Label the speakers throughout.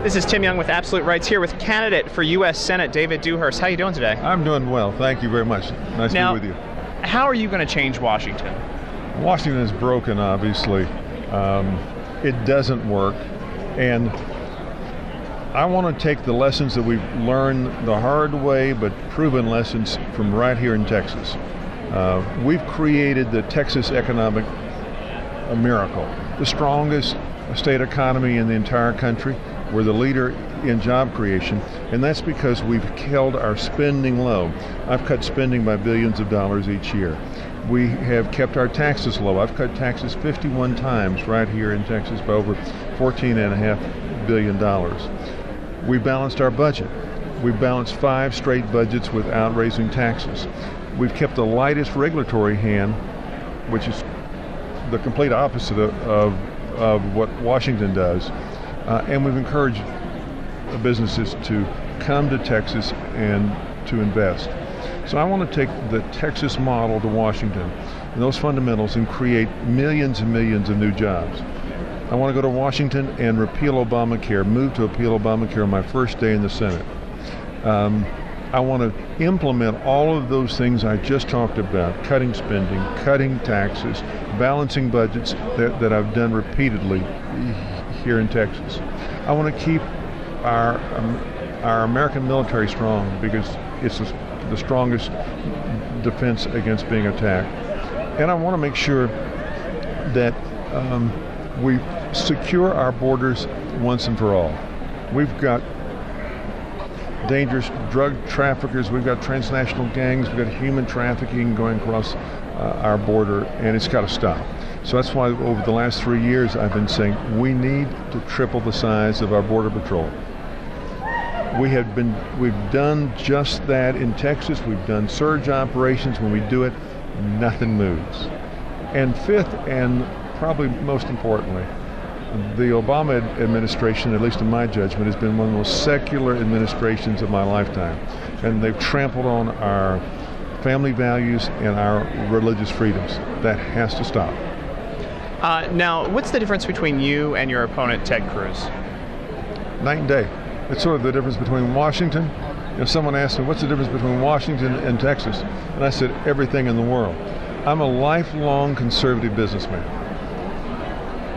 Speaker 1: This is Tim Young with Absolute Rights here with candidate for U.S. Senate, David Dewhurst. How are you doing today?
Speaker 2: I'm doing well. Thank you very much. Nice to be with you.
Speaker 1: How are you going to change Washington?
Speaker 2: Washington is broken, obviously. It doesn't work. And I want to take the lessons that we've learned the hard way, but proven lessons from right here in Texas. We've created the Texas economic miracle, the strongest state economy in the entire country. We're the leader in job creation, and that's because we've held our spending low. I've cut spending by billions of dollars each year. We have kept our taxes low. I've cut taxes 51 times right here in Texas by over $14.5 billion. We balanced our budget. We've balanced 5 straight budgets without raising taxes. We've kept the lightest regulatory hand, which is the complete opposite of what Washington does. And we've encouraged businesses to come to Texas and to invest. So I want to take the Texas model to Washington and those fundamentals and create millions and millions of new jobs. I want to go to Washington and repeal Obamacare, move to repeal Obamacare on my first day in the Senate. I want to implement all of those things I just talked about, cutting spending, cutting taxes, balancing budgets that I've done repeatedly here in Texas. I want to keep our American military strong because it's the strongest defense against being attacked. And I want to make sure that we secure our borders once and for all. We've got dangerous drug traffickers, we've got transnational gangs, we've got human trafficking going across our border, and it's got to stop. So that's why over the last 3 years I've been saying we need to triple the size of our Border Patrol. We've done just that in Texas. We've done surge operations. When we do it, nothing moves. And fifth, and probably most importantly, the Obama administration, at least in my judgment, has been one of the most secular administrations of my lifetime. And they've trampled on our family values and our religious freedoms. That has to stop.
Speaker 1: Now, what's the difference between you and your opponent, Ted Cruz?
Speaker 2: Night and day. It's sort of the difference between Washington. If someone asked me, what's the difference between Washington and Texas? And I said, everything in the world. I'm a lifelong conservative businessman.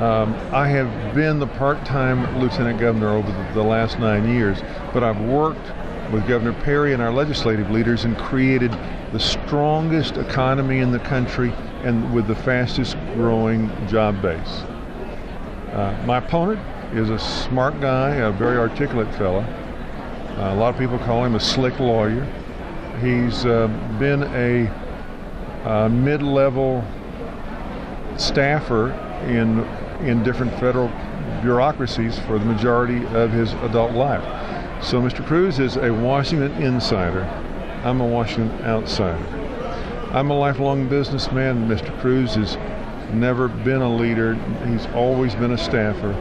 Speaker 2: I have been the part-time lieutenant governor over the last 9 years, but I've worked with Governor Perry and our legislative leaders and created the strongest economy in the country and with the fastest growing job base. My opponent is a smart guy, a very articulate fella. A lot of people call him a slick lawyer. He's been a mid-level staffer in different federal bureaucracies for the majority of his adult life. So Mr. Cruz is a Washington insider. I'm a Washington outsider. I'm a lifelong businessman. Mr. Cruz has never been a leader. He's always been a staffer.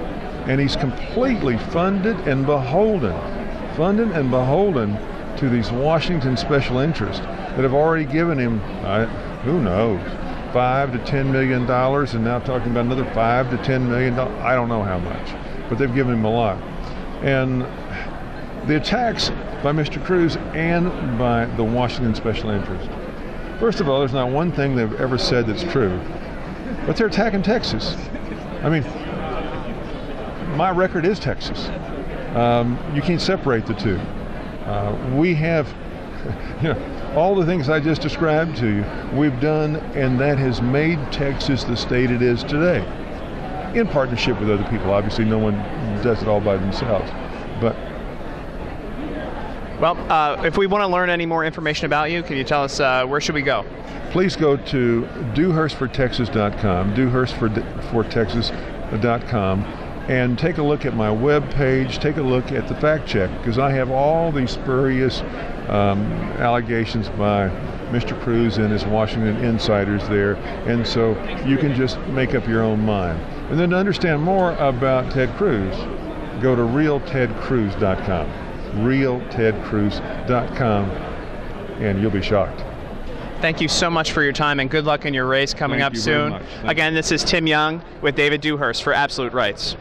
Speaker 2: And he's completely funded and beholden to these Washington special interests that have already given him, who knows, $5 to $10 million, and now talking about another $5 to $10 million. I don't know how much, but they've given him a lot. And the attacks by Mr. Cruz and by the Washington special interest. First of all, there's not one thing they've ever said that's true, but they're attacking Texas. I mean, my record is Texas. You can't separate the two. We have, all the things I just described to you, we've done, and that has made Texas the state it is today. In partnership with other people. Obviously, no one does it all by themselves. But
Speaker 1: well, if we want to learn any more information about you, can you tell us where should we go?
Speaker 2: Please go to dewhurstfortexas.com, dewhurstfortexas.com, and take a look at my web page, take a look at the fact check, because I have all these spurious allegations by Mr. Cruz and his Washington insiders there, and so you can just make up your own mind. And then to understand more about Ted Cruz, go to realtedcruz.com, realtedcruz.com, and you'll be shocked.
Speaker 1: Thank you so much for your time, and good luck in your race coming up soon. Again, this is Tim Young with David Dewhurst for Absolute Rights.